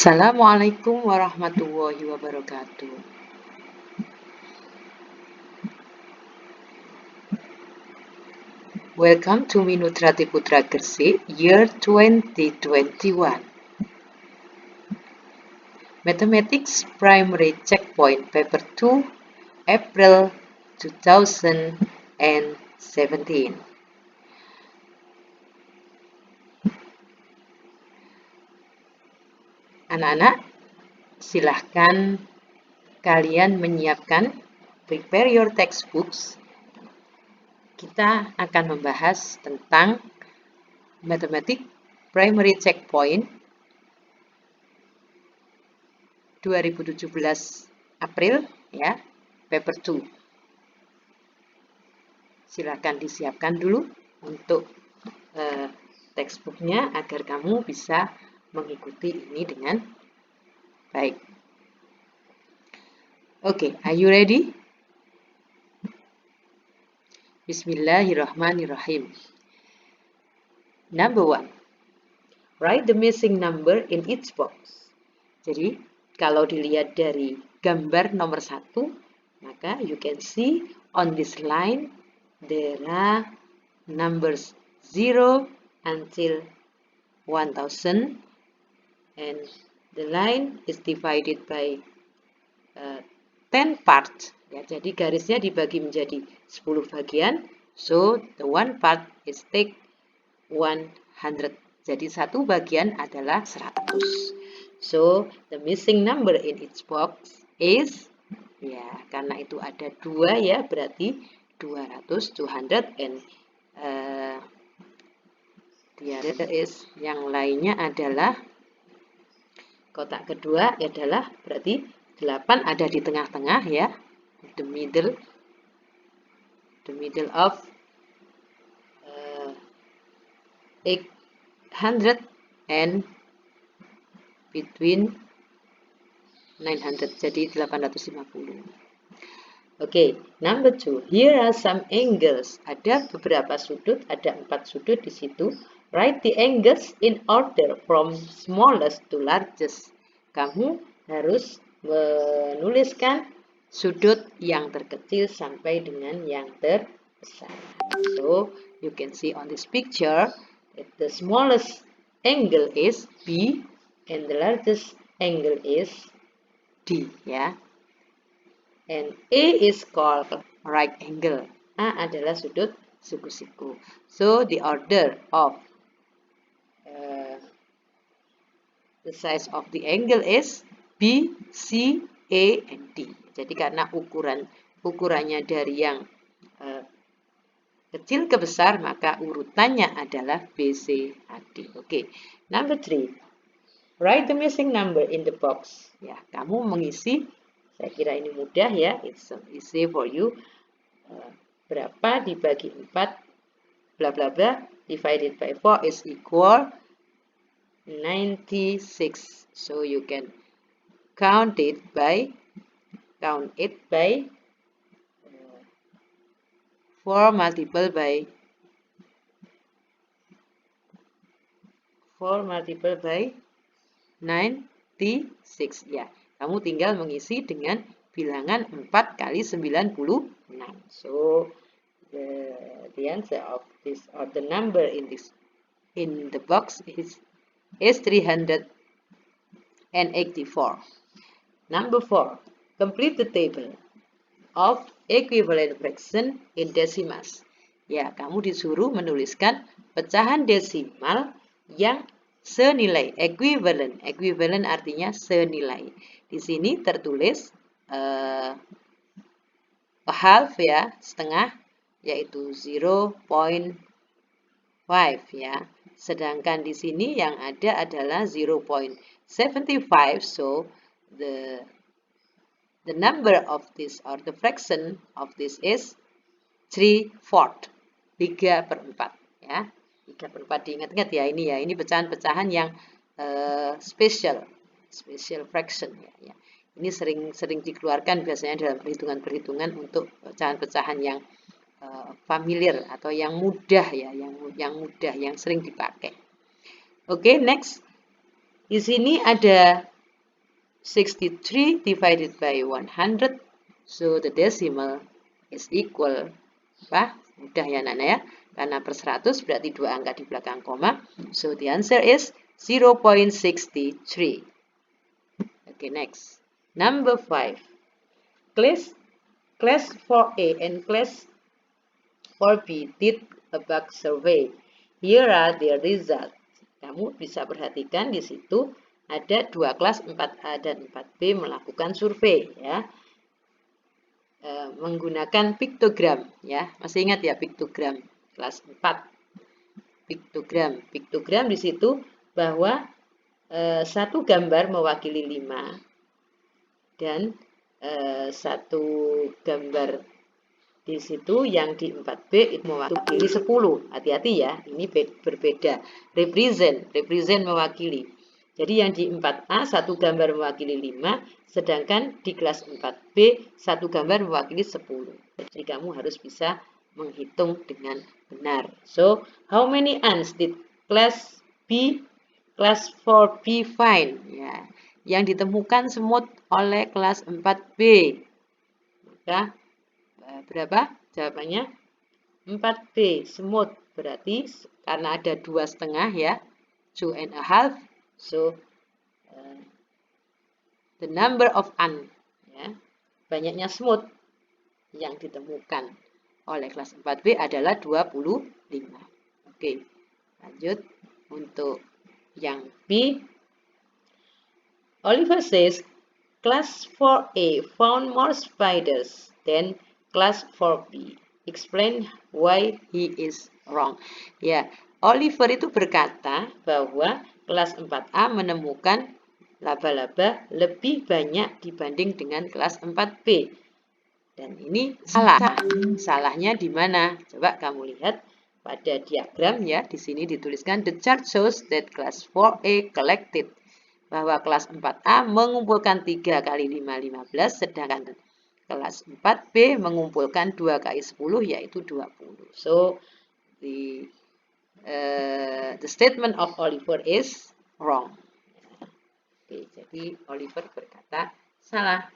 Assalamualaikum warahmatullahi wabarakatuh. Welcome to Minutrati Putra Gresik, year 2021. Mathematics Primary Checkpoint Paper 2, April 2017. Anak-anak, silahkan kalian menyiapkan, prepare your textbooks. Kita akan membahas tentang Mathematics Primary Checkpoint 2017 April ya, paper 2. Silakan disiapkan dulu untuk textbooknya agar kamu bisa mengikuti ini dengan baik. Oke, are you ready? Bismillahirrahmanirrahim. Number 1. Write the missing number in each box. Jadi, kalau dilihat dari gambar nomor 1, maka you can see on this line there are numbers 0 until 1000 and the line is divided by 10 parts. Ya, jadi garisnya dibagi menjadi 10 bagian. So, the one part is take 100. Jadi satu bagian adalah 100. So, the missing number in each box is, ya, karena itu ada 2 ya, berarti 200, 200, and the other is, yang lainnya adalah, kotak kedua adalah, berarti 8 ada di tengah-tengah ya, the middle of 800 and between 900, jadi 850. Oke, number 2. Here are some angles. Ada beberapa sudut, ada 4 sudut di situ. Write the angles in order from smallest to largest. Kamu harus menuliskan sudut yang terkecil sampai dengan yang terbesar. So, you can see on this picture, the smallest angle is B and the largest angle is D, ya. And A is called right angle. A adalah sudut siku-siku. So, the order of the size of the angle is B, C, A, and D. Jadi karena ukurannya dari yang kecil ke besar, maka urutannya adalah B, C, A, D. Oke, number 3. Write the missing number in the box. Ya, kamu mengisi, saya kira ini mudah ya, it's easy for you. Berapa dibagi 4, bla bla bla, divided by 4 is equal 96. So you can count it by 4 multiplied by 96. Ya, kamu tinggal mengisi dengan bilangan 4 kali 96. So the answer of this, or the number in the box is 384. Number 4. Complete the table of equivalent fraction in decimals. Ya, kamu disuruh menuliskan pecahan desimal yang senilai, equivalent. Equivalent artinya senilai. Di sini tertulis a half ya, setengah, yaitu 0.5 ya. Sedangkan di sini yang ada adalah 0.75. So the number of this, or the fraction of this is 3/4. 3/4 ya. 3/4 diingat-ingat ya, ini pecahan-pecahan yang special fraction ya. Ini sering dikeluarkan biasanya dalam perhitungan-perhitungan untuk pecahan-pecahan yang familiar atau yang mudah ya, yang mudah, yang sering dipakai. Oke, next. Di sini ada 63 divided by 100. So the decimal is equal. Apa? Mudah ya Nana ya. Karena per 100 berarti 2 angka di belakang koma. So the answer is 0.63. Okay, next. Number 5. Class 4A and class 4B did a bug survey. Here are their results. Kamu bisa perhatikan di situ ada dua kelas 4A dan 4B melakukan survei ya. Menggunakan piktogram ya. Masih ingat ya piktogram kelas 4. Piktogram di situ bahwa satu gambar mewakili 5 dan satu gambar di situ yang di 4B itu mewakili 10. Hati-hati ya, ini berbeda. Represent mewakili. Jadi yang di 4A satu gambar mewakili 5, sedangkan di kelas 4B satu gambar mewakili 10. Jadi kamu harus bisa menghitung dengan benar. So, how many ants did class 4B find? Ya, yang ditemukan semut oleh kelas 4B. Maka berapa? Jawabannya 4B, semut. Berarti karena ada 2,5 ya, 2,5. So, the number of ants, ya, banyaknya semut yang ditemukan oleh kelas 4B adalah 25. Oke, lanjut untuk yang B. Oliver says class 4A found more spiders than class 4B. Explain why he is wrong. Ya, Oliver itu berkata bahwa kelas 4A menemukan laba-laba lebih banyak dibanding dengan kelas 4B. Dan ini salah. Salahnya di mana? Coba kamu lihat pada diagram ya. Di sini dituliskan the chart shows that class 4A collected, bahwa kelas 4A mengumpulkan 3 kali 5, 15, sedangkan kelas 4B mengumpulkan 2 kali 10, yaitu 20. So, the statement of Oliver is wrong. Oke, jadi Oliver berkata salah.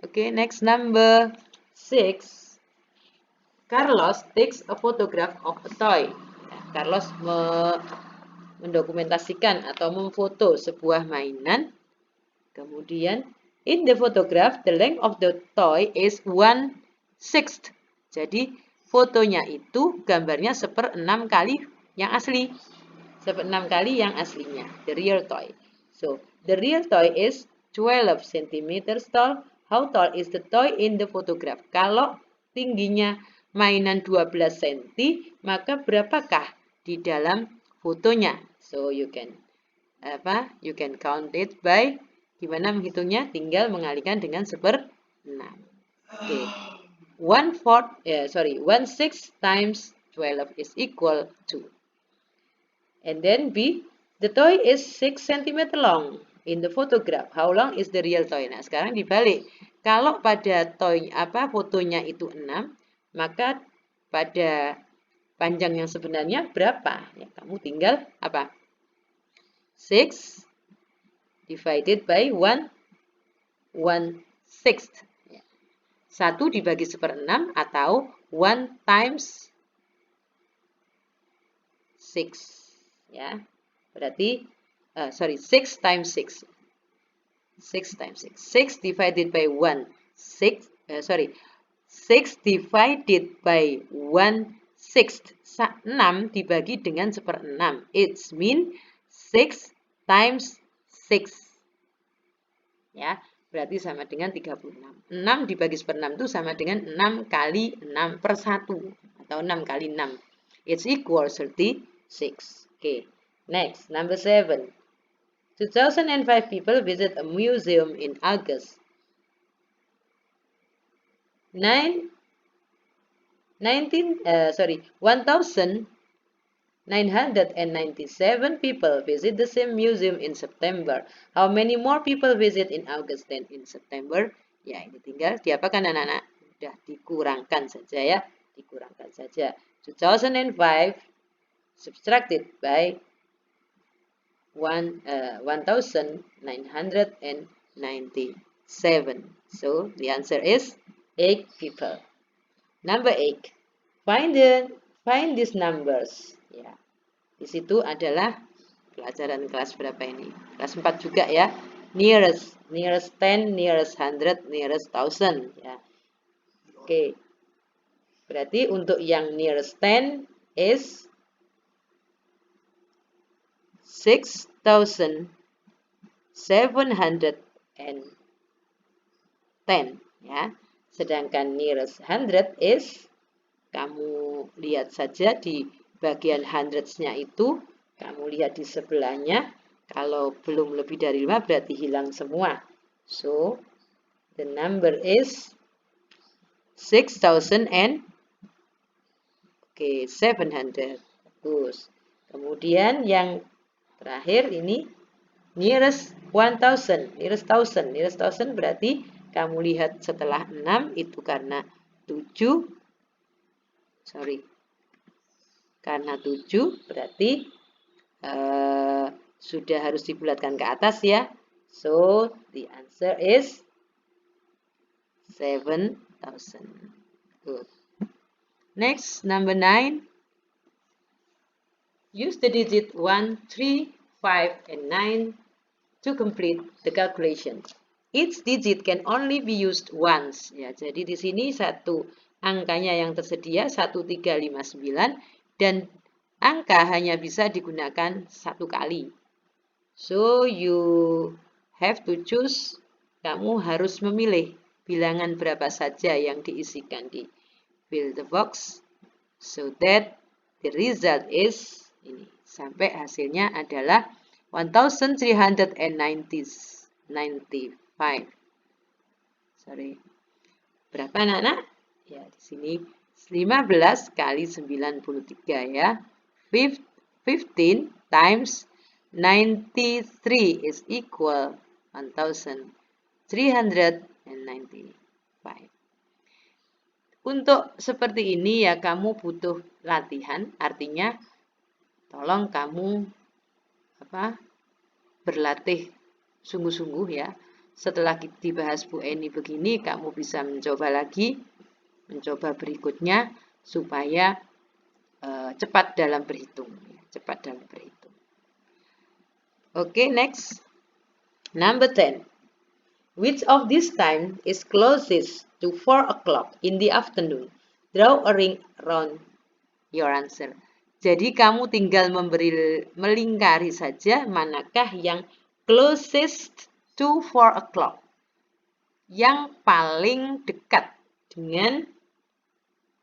Oke, next number 6. Carlos takes a photograph of a toy. Carlos mendokumentasikan atau memfoto sebuah mainan. Kemudian, in the photograph, the length of the toy is 1/6. Jadi, fotonya itu gambarnya 1/6 kali yang asli. 1/6 kali yang aslinya, the real toy. So, the real toy is 12 cm tall. How tall is the toy in the photograph? Kalau tingginya mainan 12 cm, maka berapakah di dalam fotonya? So, you can count it by, gimana menghitungnya? Tinggal mengalihkan dengan 1/6. Oke. 1/6 times 12 is equal to. And then B, the toy is 6 cm long in the photograph. How long is the real toy? Nah, sekarang dibalik. Kalau pada toy fotonya itu 6, maka pada panjang yang sebenarnya berapa? Ya, kamu tinggal 6 divided by 1/6. 1 dibagi 1/6 atau 1 times 6. Ya, berarti 6 times 6. 6 times 6. 6 divided by 6 divided by 1/6. 6 dibagi dengan 1/6. It means 6 times 6. Ya, berarti sama dengan 36. 6 dibagi 1/6 itu sama dengan 6 kali 6/1 atau 6 kali 6. It's equal 36. Okay, next, number 7. 2005 people visit a museum in August. 1,997 people visit the same museum in September. How many more people visit in August than in September? Ya, ini tinggal diapakan anak-anak? Sudah dikurangkan saja ya. Dikurangkan saja. 2005 subtracted by 1997. So the answer is 8 people. Number 8. Find these numbers. Ya. Di situ adalah pelajaran kelas berapa ini? Kelas 4 juga ya. Nearest 10, nearest 100, nearest 1000 ya. Oke. Berarti untuk yang nearest 10 is 6710 ya. Sedangkan nearest 100 is, kamu lihat saja di bagian hundreds-nya itu, kamu lihat di sebelahnya, kalau belum lebih dari 5 berarti hilang semua. So, the number is 6,000 700. Bagus. Kemudian yang terakhir ini nearest 1000. Nearest 1000 berarti kamu lihat setelah 6 itu karena 7. Karena 7 berarti sudah harus dibulatkan ke atas ya. So, the answer is 7,000. Good. Next, number 9. Use the digit 1, 3, 5, and 9 to complete the calculation. Each digit can only be used once. Ya, jadi di sini satu angkanya yang tersedia 1359 dan angka hanya bisa digunakan satu kali. So you have to choose. Kamu harus memilih bilangan berapa saja yang diisikan di fill the box, so that the result is ini. Sampai hasilnya adalah 1395. Berapa anak-anak? Ya, di sini 15 kali 93 ya. 15 times 93 is equal 1395. Untuk seperti ini ya kamu butuh latihan, artinya tolong kamu berlatih sungguh-sungguh ya. Setelah dibahas Bu Eni begini, kamu bisa mencoba lagi, mencoba berikutnya supaya cepat dalam berhitung. Oke, next. Number 10. Which of this time is closest to 4 o'clock in the afternoon? Draw a ring around your answer. Jadi kamu tinggal melingkari saja manakah yang closest to 4 o'clock. Yang paling dekat dengan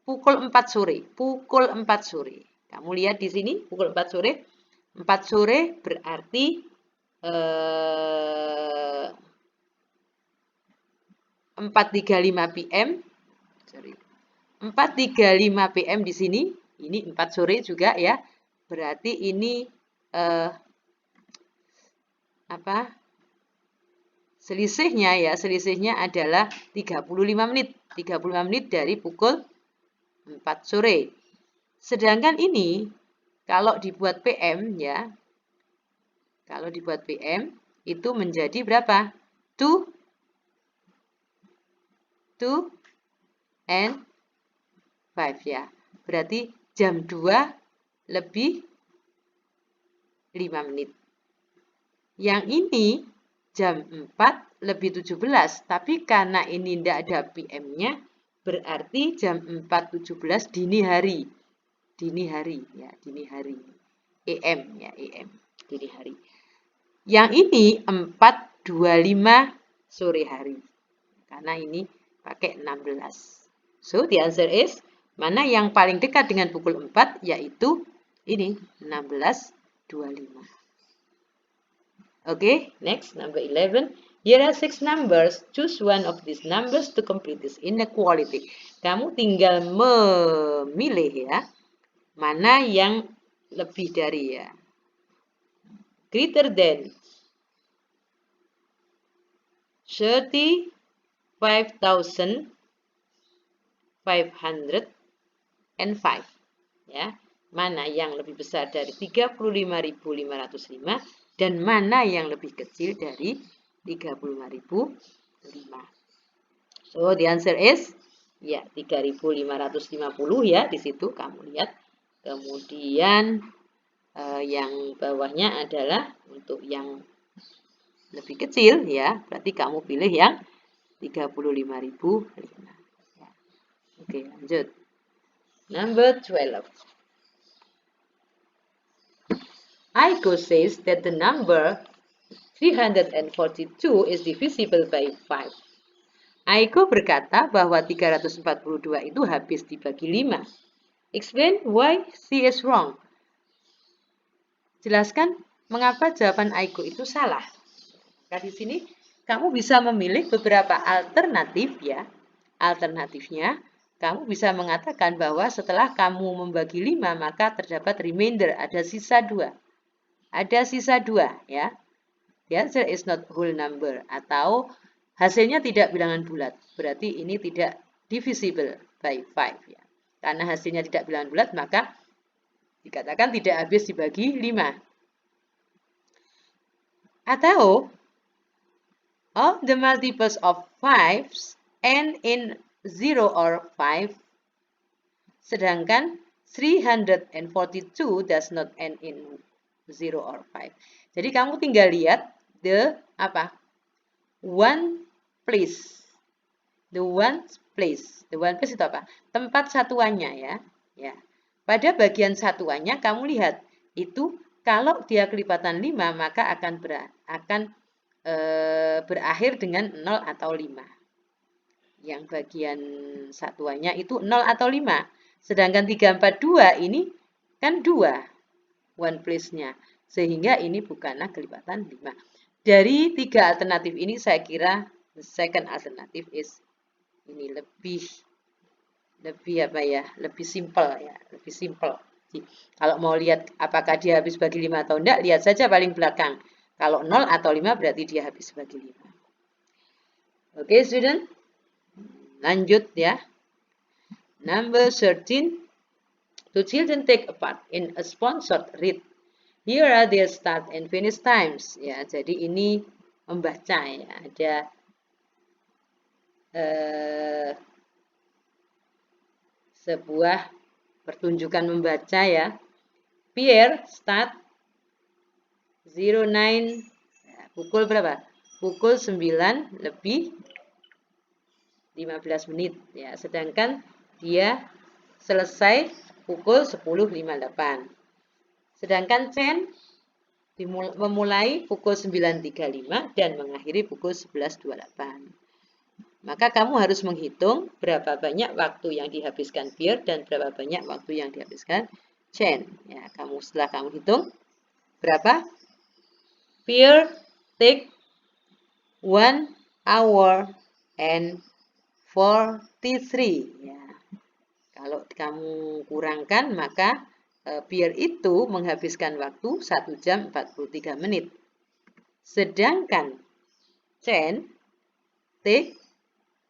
pukul 4 sore. Pukul 4 sore. Kamu lihat di sini pukul 4 sore. 4 sore berarti 4.35 PM. 4.35 PM di sini. Ini 4 sore juga ya. Berarti ini selisihnya adalah 35 menit. 35 menit dari pukul 4 sore. Sedangkan ini kalau dibuat PM ya. Kalau dibuat PM itu menjadi berapa? 2 and 5 ya. Berarti jam 2 lebih 5 menit. Yang ini jam 4 lebih 17. Tapi karena ini tidak ada PM-nya, berarti jam 4.17 dini hari. Dini hari ya, dini hari. AM ya, AM. Dini hari. Yang ini 4.25 sore hari. Karena ini pakai 16. So, the answer is, mana yang paling dekat dengan pukul 4, yaitu ini, 16.25. Okay, next, number 11. Here are 6 numbers. Choose one of these numbers to complete this inequality. Kamu tinggal memilih ya, mana yang lebih dari ya. Greater than 35,505 ya. Mana yang lebih besar dari 35.505 Dan mana yang lebih kecil dari 35.005? So, the answer is, ya, 3.550 ya, di situ kamu lihat. Kemudian, yang bawahnya adalah untuk yang lebih kecil, ya, berarti kamu pilih yang 35.005. Oke, lanjut. Number 12. Aiko says that the number 342 is divisible by 5. Aiko berkata bahwa 342 itu habis dibagi 5. Explain why she is wrong. Jelaskan mengapa jawaban Aiko itu salah. Nah, di sini kamu bisa memilih beberapa alternatif ya. Alternatifnya, kamu bisa mengatakan bahwa setelah kamu membagi 5, maka terdapat remainder, ada sisa 2. Ada sisa 2 ya. The answer is not whole number. Atau hasilnya tidak bilangan bulat. Berarti ini tidak divisible by 5 ya. Karena hasilnya tidak bilangan bulat, maka dikatakan tidak habis dibagi 5. Atau all the multiples of 5 end in 0 or 5. Sedangkan 342 does not end in 0 or 5. Jadi kamu tinggal lihat the one place. The one place. The one place itu apa? Tempat satuannya ya. Ya. Pada bagian satuannya kamu lihat itu kalau dia kelipatan 5 maka akan berakhir dengan 0 atau 5. Yang bagian satuannya itu 0 atau 5. Sedangkan 342 ini kan 2 one place-nya. Sehingga ini bukanlah kelipatan 5. Dari 3 alternatif ini saya kira the second alternative is ini lebih simple ya, lebih simple. Jadi, kalau mau lihat apakah dia habis bagi 5 atau enggak, lihat saja paling belakang. Kalau 0 atau 5 berarti dia habis bagi 5. Oke, student. Lanjut ya. Number 13. Two children take a part in a sponsored read. Here are their start and finish times. Ya, jadi ini membaca ya. Ada sebuah pertunjukan membaca ya. Pierre start 09. Ya, pukul berapa? Pukul 9 lebih 15 menit ya. Sedangkan dia selesai pukul 10.58. Sedangkan Chen memulai pukul 9.35 dan mengakhiri pukul 11.28. Maka kamu harus menghitung berapa banyak waktu yang dihabiskan Pierre dan berapa banyak waktu yang dihabiskan Chen. Ya, setelah kamu hitung berapa? Pierre take 1 hour and 43. Ya. Kalau kamu kurangkan maka Pierre itu menghabiskan waktu 1 jam 43 menit. Sedangkan Chen take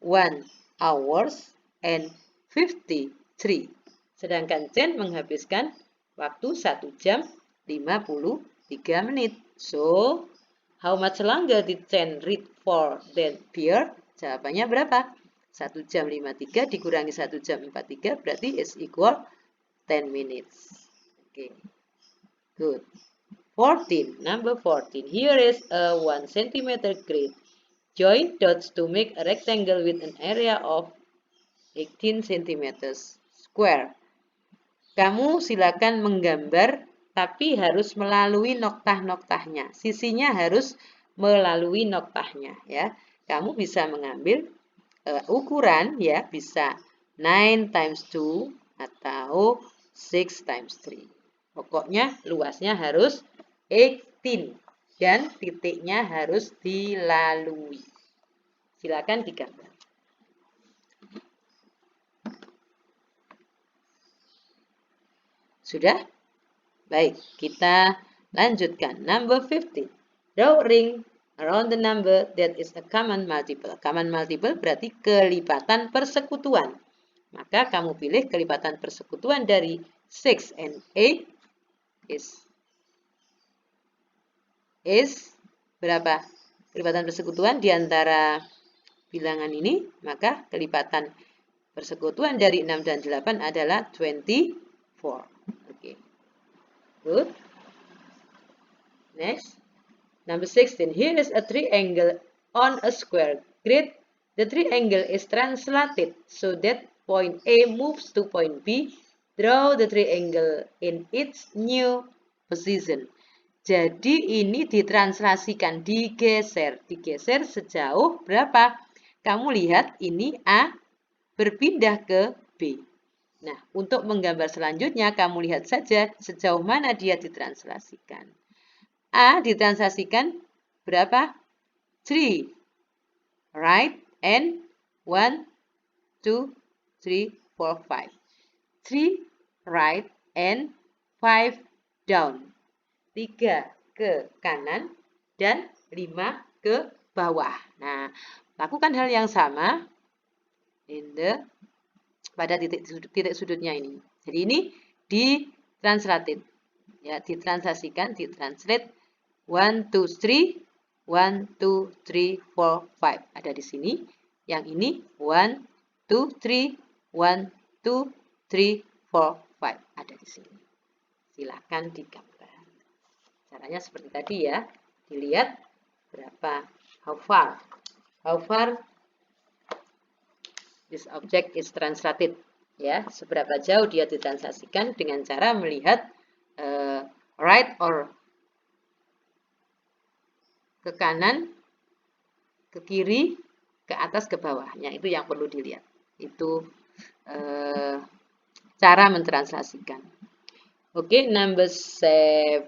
1 hours and 53. Sedangkan Chen menghabiskan waktu 1 jam 53 menit. So, how much longer did Chen read for than Pierre? Jawabannya berapa? 1 jam 53 dikurangi 1 jam 43 berarti is equal 10 minutes. Okay, good. 14, number 14. Here is a 1 cm grid. Join dots to make a rectangle with an area of 18 cm square. Kamu silakan menggambar, tapi harus melalui noktah-noktahnya. Sisinya harus melalui noktahnya, ya. Kamu bisa mengambil ukuran, ya, bisa 9 times 2 atau 6 times 3. Pokoknya luasnya harus 18 dan titiknya harus dilalui. Silakan digambar. Sudah? Baik, kita lanjutkan. Number 15. Draw a ring around the number that is a common multiple. Common multiple berarti kelipatan persekutuan. Maka kamu pilih kelipatan persekutuan dari 6 and 8 is is berapa? Kelipatan persekutuan di antara bilangan ini, maka kelipatan persekutuan dari 6 dan 8 adalah 24. Oke. Good. Next. Number 16. Here is a triangle on a square grid. The triangle is translated so that point A moves to point B. Draw the triangle in its new position. Jadi ini ditranslasikan, digeser sejauh berapa? Kamu lihat ini A berpindah ke B. Nah, untuk menggambar selanjutnya, kamu lihat saja sejauh mana dia ditranslasikan. A ditranslasikan berapa? 3. Right and 1, 2, 3, 4, 5. 3 right and 5 down. 3 ke kanan dan 5 ke bawah. Nah, lakukan hal yang sama pada titik sudutnya ini. Jadi ini ditranslated. Ya, ditranslasikan, ditranslate 1, 2, 3, 1, 2, 3, 4, 5. Ada di sini. Yang ini 1, 2, 3, 1, 2, 3, 4, 5. Ada di sini. Silakan digambar. Caranya seperti tadi ya. Dilihat berapa, how far this object is translated. Ya, seberapa jauh dia ditranslasikan dengan cara melihat right or ke kanan, ke kiri, ke atas, ke bawahnya. Itu yang perlu dilihat. Itu cara mentranslasikan. Oke, number 17.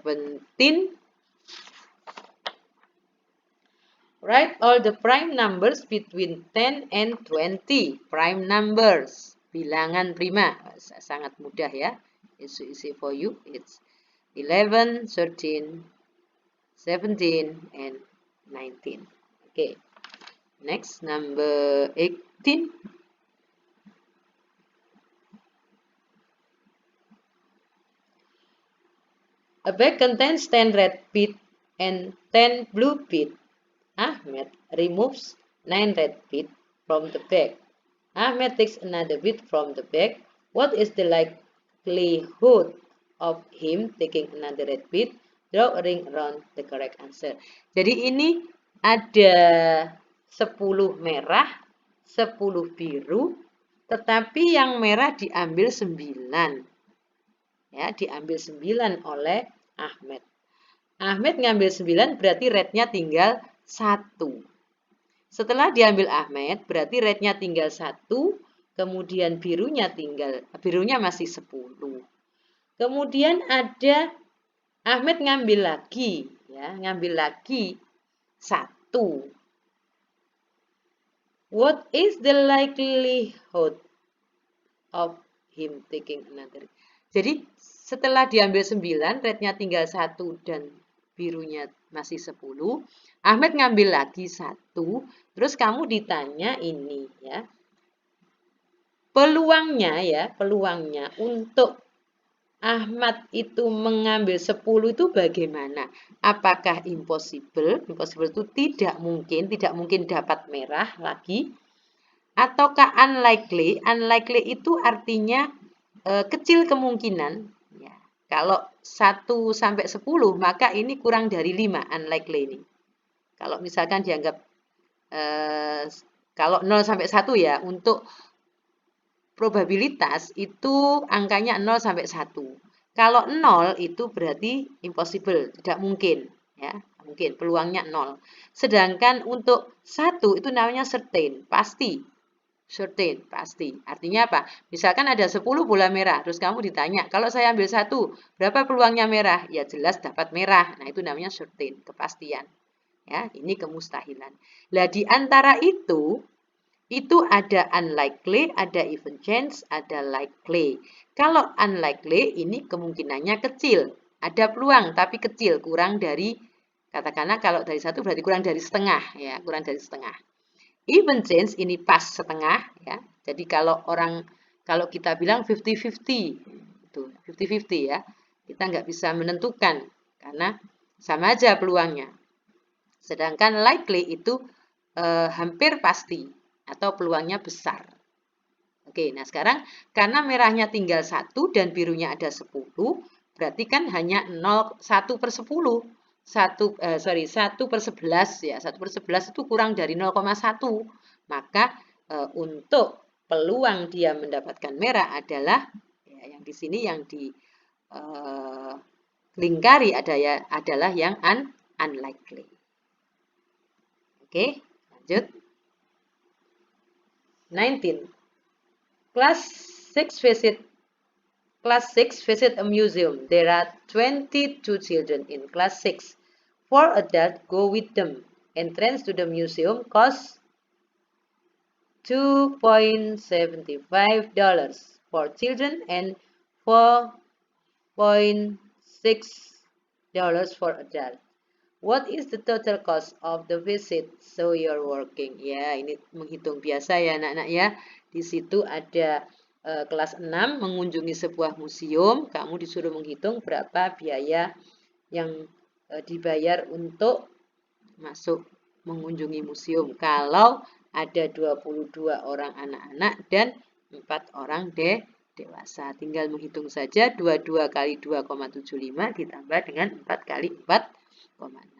Write all the prime numbers between 10 and 20. Prime numbers, bilangan prima. Sangat mudah ya. It's easy for you. It's 11, 13, 17, and 19. Okay. Next, number 18. A bag contains 10 red beads and 10 blue beads. Ahmed removes 9 red beads from the bag. Ahmed takes another bead from the bag. What is the likelihood of him taking another red bead? Draw a ring around the correct answer. Jadi ini ada 10 merah, 10 biru, tetapi yang merah diambil 9. Ya, diambil 9 oleh Ahmed. Ahmed ngambil 9 berarti rednya tinggal 1. Setelah diambil Ahmed berarti rednya tinggal 1, kemudian birunya masih 10. Kemudian ada Ahmed ngambil lagi, ya, ngambil lagi 1. What is the likelihood of him taking another? Jadi setelah diambil 9, rednya tinggal 1 dan birunya masih 10. Ahmed ngambil lagi 1. Terus kamu ditanya ini ya. Peluangnya untuk Ahmad itu mengambil 10 itu bagaimana? Apakah impossible? Impossible itu tidak mungkin dapat merah lagi. Ataukah unlikely? Unlikely itu artinya kecil kemungkinan. Ya. Kalau 1 sampai 10, maka ini kurang dari 5, unlikely ini. Kalau misalkan dianggap, kalau 0 sampai 1 ya, untuk probabilitas itu angkanya 0 sampai 1. Kalau 0 itu berarti impossible, tidak mungkin. Ya, mungkin, peluangnya 0. Sedangkan untuk 1 itu namanya certain, pasti. Certain, pasti. Artinya apa? Misalkan ada 10 bola merah, terus kamu ditanya, kalau saya ambil 1, berapa peluangnya merah? Ya jelas dapat merah. Nah, itu namanya certain, kepastian. Ya, ini kemustahilan. Nah, di antara itu ada unlikely, ada even chance, ada likely. Kalau unlikely, ini kemungkinannya kecil. Ada peluang, tapi kecil, kurang dari, katakanlah kalau dari 1 berarti kurang dari setengah. Ya, kurang dari setengah. Even chance ini pas setengah ya. Jadi kalau kita bilang 50-50 itu 50-50 ya. Kita nggak bisa menentukan karena Sama aja peluangnya. Sedangkan likely itu hampir pasti atau peluangnya besar. Oke, nah sekarang karena merahnya tinggal 1 dan birunya ada 10, berarti kan hanya 1/10. 1/11 ya. 1/11 itu kurang dari 0,1. Maka untuk peluang dia mendapatkan merah adalah ya, yang di sini yang di lingkari adalah yang unlikely. Oke, lanjut. 19. Class 6 visit a museum. There are 22 children in class 6. 4 adults go with them. Entrance to the museum costs $2.75 for children and $4.6 for adults. What is the total cost of the visit? So you're working. Ya, ini menghitung biasa ya anak-anak ya. Di situ ada kelas 6 mengunjungi sebuah museum. Kamu disuruh menghitung berapa biaya yang dibayar untuk masuk mengunjungi museum. Kalau ada 22 orang anak-anak dan 4 orang dewasa. Tinggal menghitung saja 22 kali 2,75 ditambah dengan 4 kali 4,6.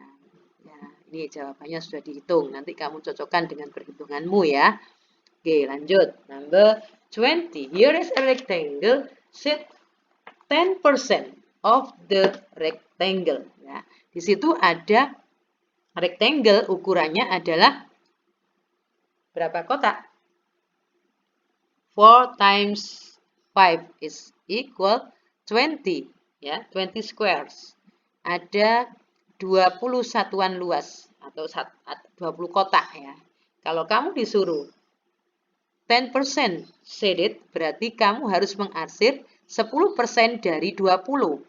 Ya, ini jawabannya sudah dihitung. Nanti kamu cocokkan dengan perhitunganmu ya. Oke, lanjut. Number 20. Here is a rectangle. Set 10% of the rectangle. Ya, di situ ada rectangle, ukurannya adalah berapa kotak? 4 times 5 is equal 20. Ya, 20 squares. Ada 20 satuan luas atau 20 kotak ya. Kalau kamu disuruh 10% shaded, berarti kamu harus mengarsir 10% dari 20.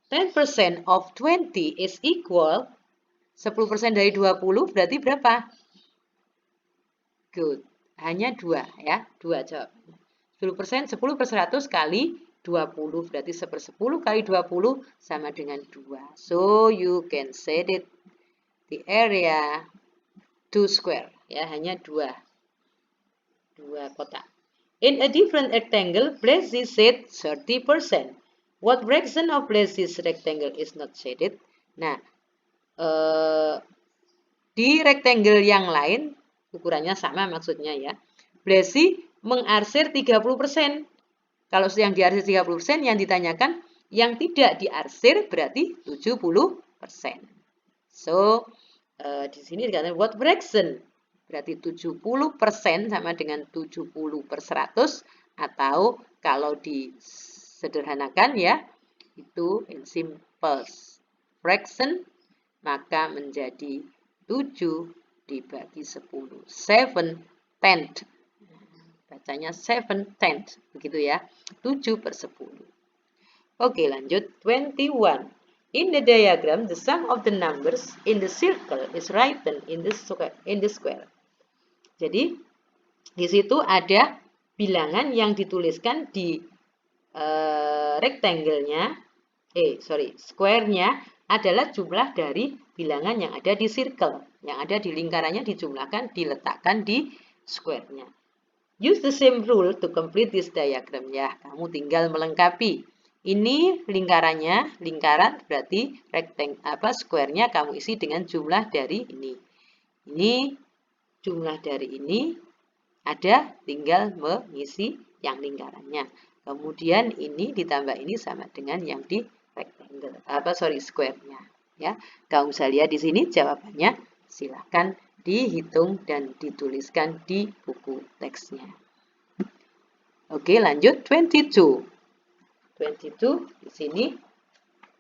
10% of 20 is equal 10% dari 20 berarti berapa? Good. Hanya 2 ya. 2 jawabnya. 10%, 10 per 100 kali 20. Berarti 1/10 kali 20 sama dengan 2. So, you can set it the area 2 square. Ya, hanya 2 kotak. In a different rectangle, place the shade 30%. What fraction of this rectangle is not shaded? Nah, di rectangle yang lain, ukurannya sama maksudnya ya. Blasi mengarsir 30%. Kalau yang diarsir 30%, yang ditanyakan yang tidak diarsir berarti 70%. So, di sini dikatakan what fraction? Berarti 70% sama dengan 70/100, atau kalau disederhanakan ya, itu in simple fraction, maka menjadi 7 dibagi 10. 7/10. Bacanya 7/10. Begitu ya. 7/10. Oke, lanjut. 21. In the diagram, the sum of the numbers in the circle is written in the square. Jadi, di situ ada bilangan yang dituliskan di square-nya adalah jumlah dari bilangan yang ada di circle. Yang ada di lingkarannya dijumlahkan, diletakkan di square-nya. Use the same rule to complete this diagram. Ya, kamu tinggal melengkapi. Ini lingkarannya, lingkaran berarti square-nya kamu isi dengan jumlah dari ini. Ini jumlah dari ini, ada tinggal mengisi yang lingkarannya. Kemudian ini ditambah ini sama dengan yang di rectangle, square-nya. Ya, kamu bisa lihat di sini jawabannya. Silahkan dihitung dan dituliskan di buku teksnya. Oke, lanjut 22. 22 di sini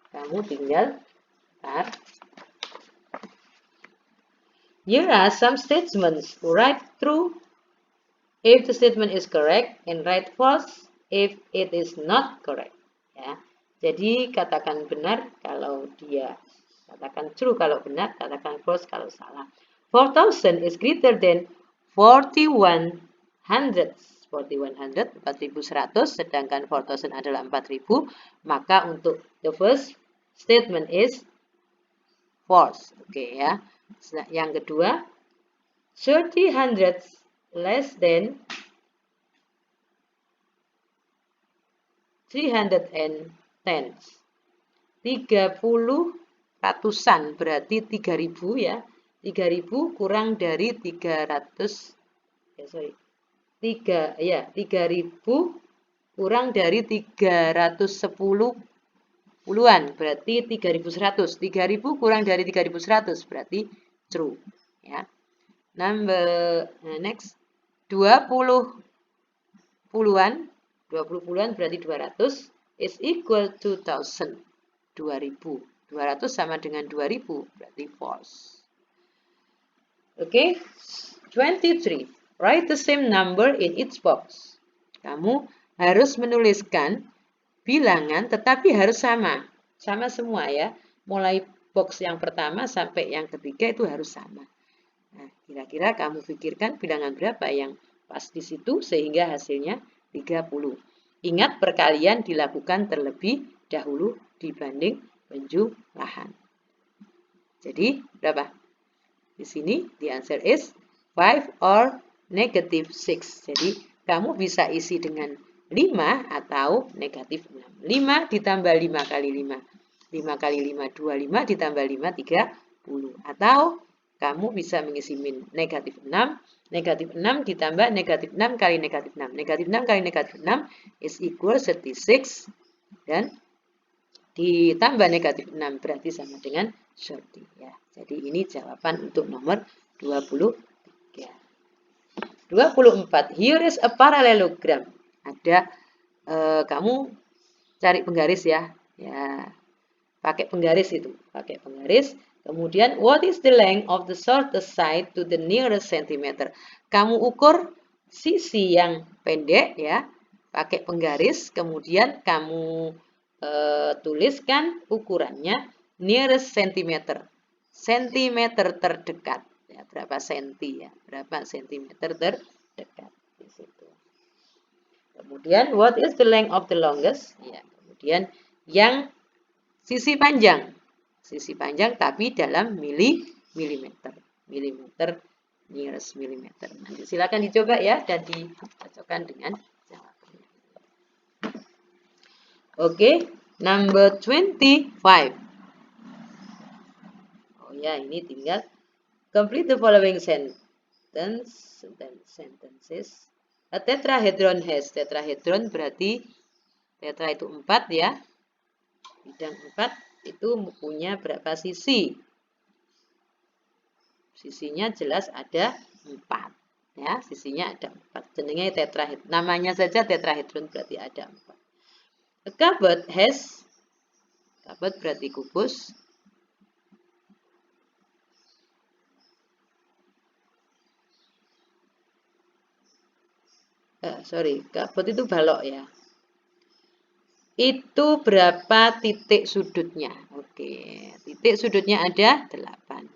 kamu tinggal Here are some statements. Write true if the statement is correct and write false if it is not correct. Ya. Jadi katakan benar kalau dia, katakan true kalau benar, katakan false kalau salah. 4,000 is greater than 4,100. 4,100, 4.100, sedangkan 4,000 adalah 4.000, maka untuk the first statement is false. Oke ya. Yang kedua, 30 hundredths less than 310. 30 ratusan berarti 3000 ya. 3000 kurang dari 300 ya sorry. 3000 kurang dari 310 puluhan berarti 3100. 3000 kurang dari 3100 berarti true ya. Next 20 puluhan berarti 200 is equal to 1000. 2000. 200 sama dengan 2000 berarti false. Oke. 23. Write the same number in each box. Kamu harus menuliskan bilangan tetapi harus sama. Sama semua ya. Mulai box yang pertama sampai yang ketiga itu harus sama. Nah, kira-kira kamu pikirkan bilangan berapa yang pas di situ sehingga hasilnya 30. Ingat perkalian dilakukan terlebih dahulu dibanding penjumlahan. Jadi berapa? Di sini the answer is 5 or negative 6. Jadi kamu bisa isi dengan 5 atau negatif 6. 5 ditambah 5 kali 5. 5 kali 5, 25 ditambah 5, 30. Atau kamu bisa mengisi negatif 6. Negatif 6 ditambah negatif 6 kali negatif 6. Negatif 6 kali negatif 6 is equal 36. Dan ditambah negatif 6 berarti sama dengan 30. Ya. Jadi ini jawaban untuk nomor 23. 24. Here is a parallelogram. Ada kamu cari penggaris ya. Ya. Pakai penggaris itu. Pakai penggaris. Kemudian what is the length of the shortest side to the nearest centimeter? Kamu ukur sisi yang pendek ya. Pakai penggaris. Kemudian kamu tuliskan ukurannya nearest centimeter. Sentimeter terdekat. Ya, berapa senti ya? Berapa sentimeter terdekat di situ. Kemudian what is the length of the longest? Ya, kemudian yang sisi panjang. Sisi panjang tapi dalam milimeter. Milimeter nearest milimeter. Nanti silakan dicoba ya dan dicocokkan dengan jawabannya. Oke, number 25. Oh ya, ini tinggal complete the following sentences. A tetrahedron has. Tetrahedron berarti tetra itu 4 ya. Bidang 4 itu punya berapa sisi? Sisinya jelas ada 4. Ya, sisinya ada 4. Jenenge tetrahedron. Namanya saja tetrahedron berarti ada 4. A cupboard has. Cupboard berarti kubus. Cupboard itu balok ya. Itu berapa titik sudutnya? Oke, titik sudutnya ada 8.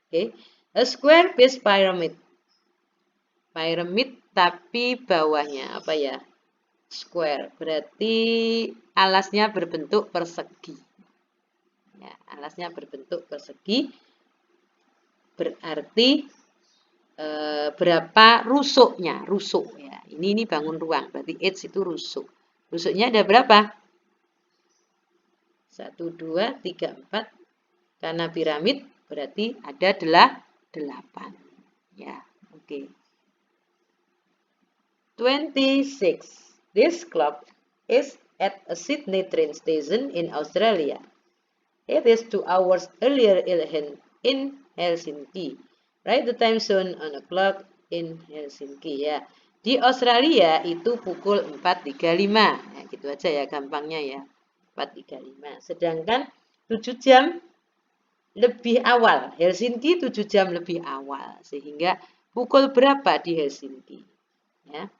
Oke, a square base pyramid. Pyramid tapi bawahnya apa ya? Square, berarti alasnya berbentuk persegi. Ya, alasnya berbentuk persegi, berarti berapa rusuknya? Rusuk ya. Ini bangun ruang, berarti H itu rusuk. Rusuknya ada berapa? 1, 2, 3, 4. Karena piramid berarti ada 8. Ya, oke. 26. This clock is at a Sydney train station in Australia. It is 2 hours earlier in Helsinki. Write the time zone on a clock in Helsinki ya. Di Australia itu pukul 4.35. Ya, gitu aja ya gampangnya ya. 4.35. Sedangkan 7 jam lebih awal. Helsinki 7 jam lebih awal. Sehingga pukul berapa di Helsinki? Ya.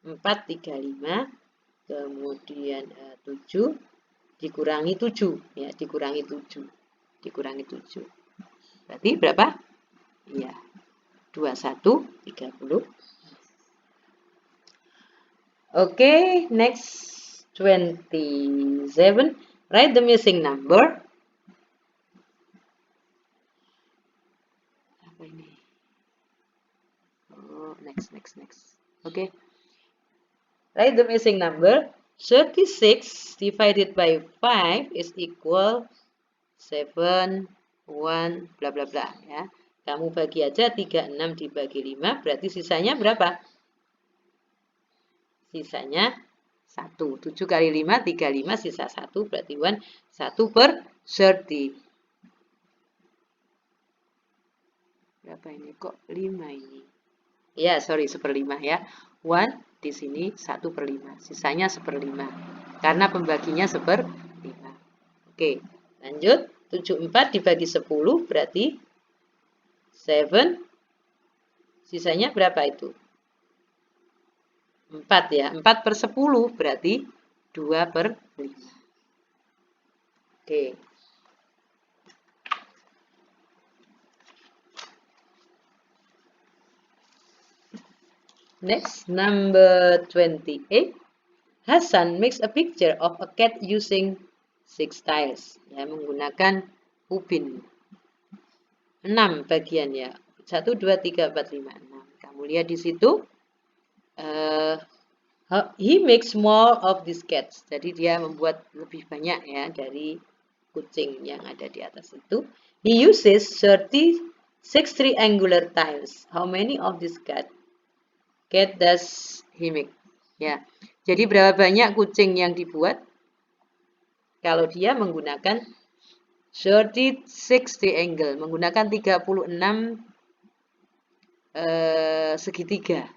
4.35 kemudian 7 dikurangi 7 ya, dikurangi 7 berarti berapa? Ya, 21.30. Oke, next 27. Write the missing number. Apa ini? Oh, next. Okay. Write the missing number. 36 divided by 5 is equal 7, 1, bla bla bla ya. Kamu bagi aja 36 dibagi 5, berarti sisanya berapa? Sisanya 1. 7 kali 5, 35, sisa 1, berarti 1/30. Berapa ini? Kok 5 ini? Ya, sorry, 1/5 ya. 1 di sini 1/5. Sisanya 1/5. Karena pembaginya 1/5. Oke, lanjut. 74 dibagi 10 berarti 7. Sisanya berapa itu? 4 ya. 4/10 berarti 2/5. Oke. Next, number 28. Hasan makes a picture of a cat using 6 tiles. Ya, menggunakan ubin. 6 bagiannya. 1, 2, 3, 4, 5, 6. Kamu lihat di situ. He makes more of these cats. Jadi dia membuat lebih banyak ya dari kucing yang ada di atas itu. He uses 36 triangular tiles. How many of these cat does he make? Ya. Jadi berapa banyak kucing yang dibuat? Kalau dia menggunakan 36 triangle, menggunakan 36 segitiga.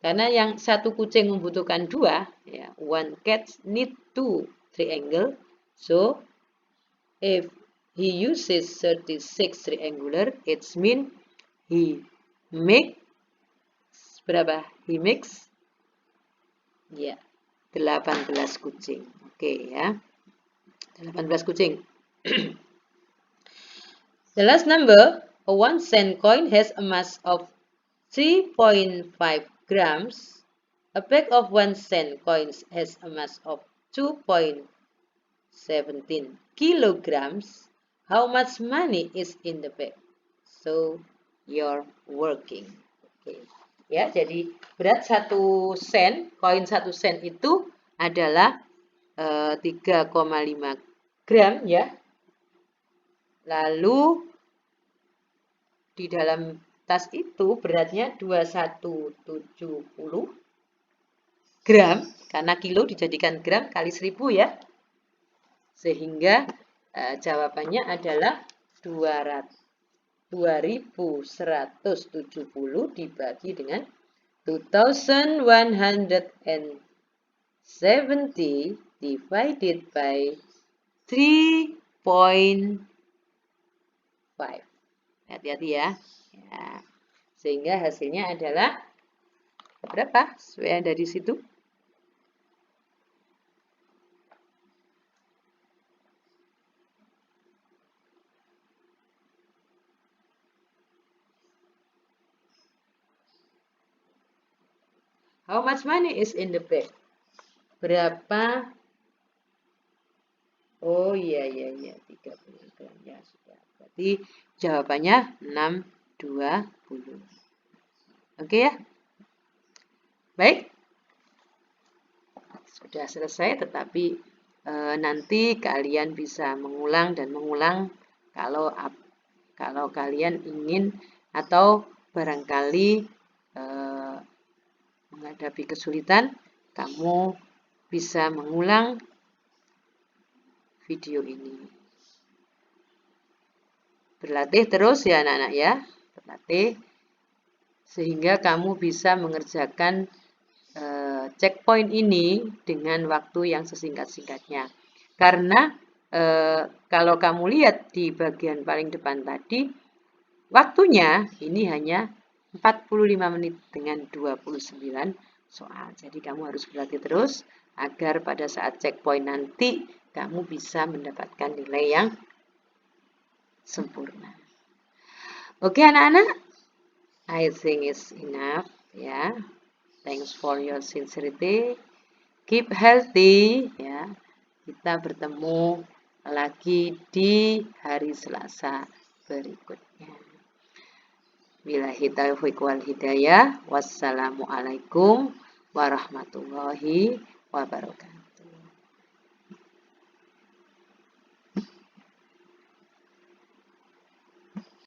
Karena yang satu kucing membutuhkan 2, ya, one cat need 2 triangle. So, if he uses 36 triangular, it means he makes berapa? He makes ya 18 kucing. Oke ya. 18 kucing. The last number, a 1 cent coin has a mass of 3.5 grams. A bag of 1 cent coins has a mass of 2.17 kilograms. How much money is in the bag? So, you're working. Okay. Ya, jadi berat 1 sen, koin 1 sen itu adalah 3,5 gram ya. Lalu di dalam tas itu beratnya 2170 gram, karena kilo dijadikan gram kali 1000 ya. Sehingga jawabannya adalah 2170 dibagi dengan 2170 divided by 3.5. Hati-hati ya. Sehingga hasilnya adalah berapa? Sesuai ada di situ. How much money is in the bag? Berapa? Oh iya 30 gram ya sudah. Berarti jawabannya 620. Oke ya. Baik. Sudah selesai, tetapi nanti kalian bisa mengulang dan mengulang kalau kalian ingin atau barangkali menghadapi kesulitan, kamu bisa mengulang video ini. Berlatih terus ya anak-anak ya, berlatih sehingga kamu bisa mengerjakan checkpoint ini dengan waktu yang sesingkat-singkatnya. Karena kalau kamu lihat di bagian paling depan tadi, waktunya ini hanya 45 menit dengan 29 soal. Jadi kamu harus berlatih terus agar pada saat checkpoint nanti kamu bisa mendapatkan nilai yang sempurna. Oke anak-anak, I think it's enough ya. Thanks for your sincerity. Keep healthy ya. Kita bertemu lagi di hari Selasa berikutnya. Billahi taufiq wal hidayah. Wassalamualaikum warahmatullahi wabarakatuh.